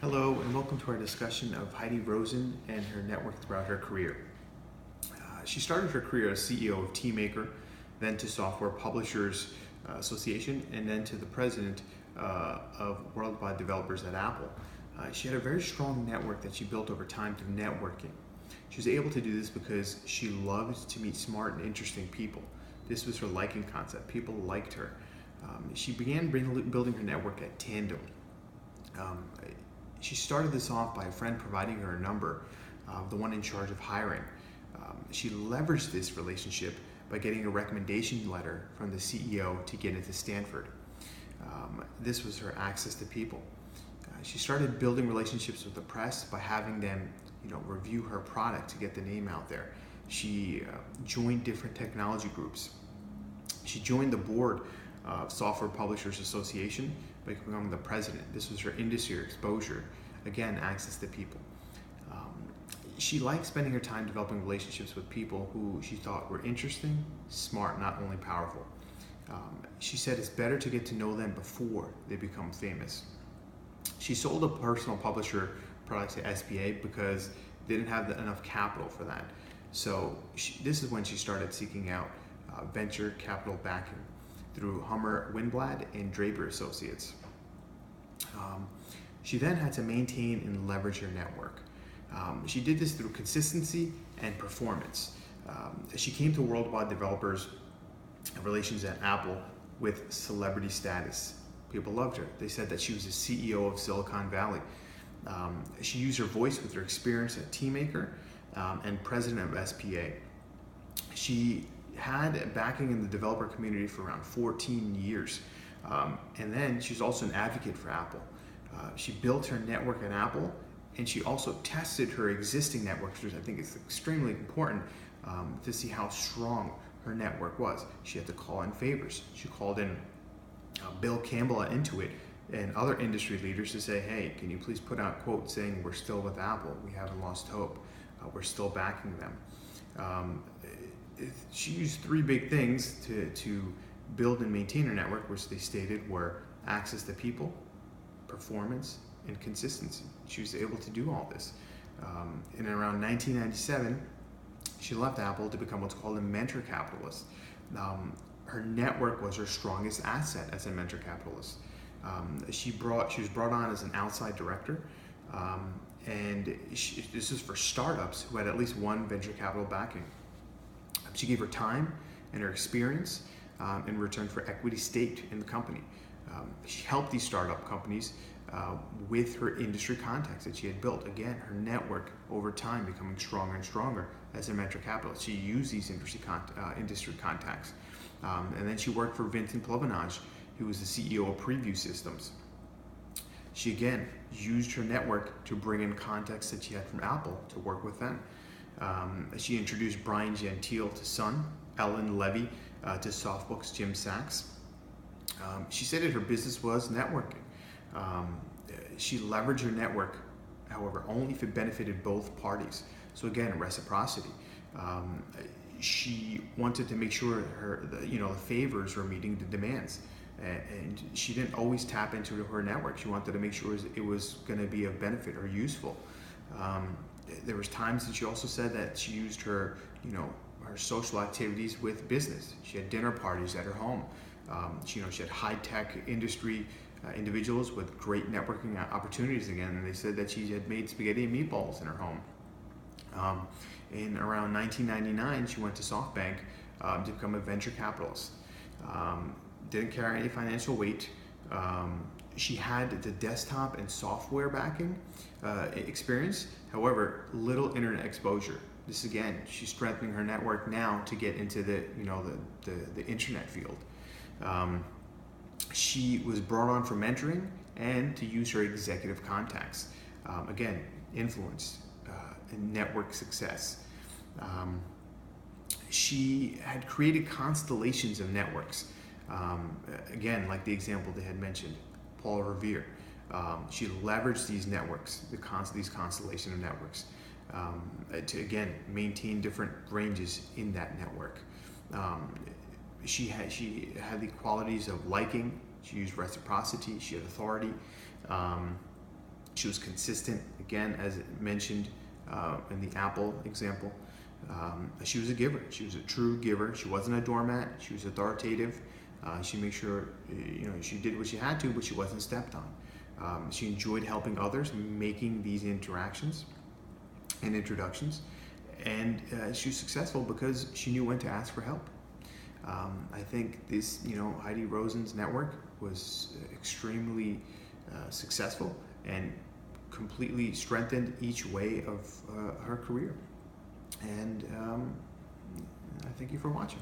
Hello and welcome to our discussion of Heidi Roizen and her network throughout her career. She started her career as CEO of Teammaker, then to Software Publishers Association, and then to the president of Worldwide Developers at Apple. She had a very strong network that she built over time through networking. She was able to do this because she loved to meet smart and interesting people. This was her liking concept. People liked her. She began building her network at Tandem. Um, she started this off by a friend providing her a number, the one in charge of hiring. She leveraged this relationship by getting a recommendation letter from the CEO to get into Stanford. This was her access to people. She started building relationships with the press by having them, review her product to get the name out there. She joined different technology groups. She joined the board of Software Publishers Association by becoming the president. This was her industry exposure. Again, access to people. She liked spending her time developing relationships with people who she thought were interesting, smart, not only powerful. She said it's better to get to know them before they become famous. She sold a personal publisher product to SBA because they didn't have enough capital for that. So this is when she started seeking out venture capital backing through Hummer Winblad and Draper Associates. She then had to maintain and leverage her network. She did this through consistency and performance. She came to Worldwide Developers Relations at Apple with celebrity status. People loved her. They said that she was the CEO of Silicon Valley. She used her voice with her experience at Teammaker and president of SPA. She had backing in the developer community for around 14 years. And then she's also an advocate for Apple. She built her network at Apple, and she also tested her existing networks, which I think is extremely important to see how strong her network was. She had to call in favors. She called in Bill Campbell at Intuit and other industry leaders to say, hey, can you please put out quotes saying we're still with Apple, we haven't lost hope, we're still backing them. She used three big things to build and maintain her network, which they stated were access to people, performance, and consistency. She was able to do all this. In around 1997, she left Apple to become what's called a venture capitalist. Her network was her strongest asset as a venture capitalist. She was brought on as an outside director, this is for startups who had at least one venture capital backing. She gave her time and her experience in return for equity staked in the company. She helped these startup companies with her industry contacts that she had built. Again, her network over time becoming stronger and stronger as a venture capitalist. She used these industry contacts. And then she worked for Vincent Plovinage, who was the CEO of Preview Systems. She again used her network to bring in contacts that she had from Apple to work with them. She introduced Brian Gentile to Sun, Ellen Levy to SoftBook's Jim Sachs. She said that her business was networking. She leveraged her network, however, only if it benefited both parties. So again, reciprocity. She wanted to make sure the favors were meeting the demands. And she didn't always tap into her network. She wanted to make sure it was going to be of benefit or useful. There was times that she also said that she used her social activities with business. She had dinner parties at her home. She had high-tech industry individuals with great networking opportunities again, and they said that she had made spaghetti and meatballs in her home. In around 1999, she went to SoftBank to become a venture capitalist. Didn't carry any financial weight. She had the desktop and software backing experience, however, little internet exposure. This again, she's strengthening her network now to get into the internet field. She was brought on for mentoring and to use her executive contacts. Again, influence and network success. She had created constellations of networks. Again, like the example they had mentioned, Paul Revere. She leveraged these networks, these constellation of networks, to again maintain different ranges in that network. She had the qualities of liking. She used reciprocity. She had authority. She was consistent, again, as mentioned in the Apple example. She was a giver. She was a true giver. She wasn't a doormat. She was authoritative. She made sure, she did what she had to, but she wasn't stepped on. She enjoyed helping others, making these interactions and introductions, and she was successful because she knew when to ask for help. I think this, Heidi Roizen's network was extremely successful and completely strengthened each way of her career. And I thank you for watching.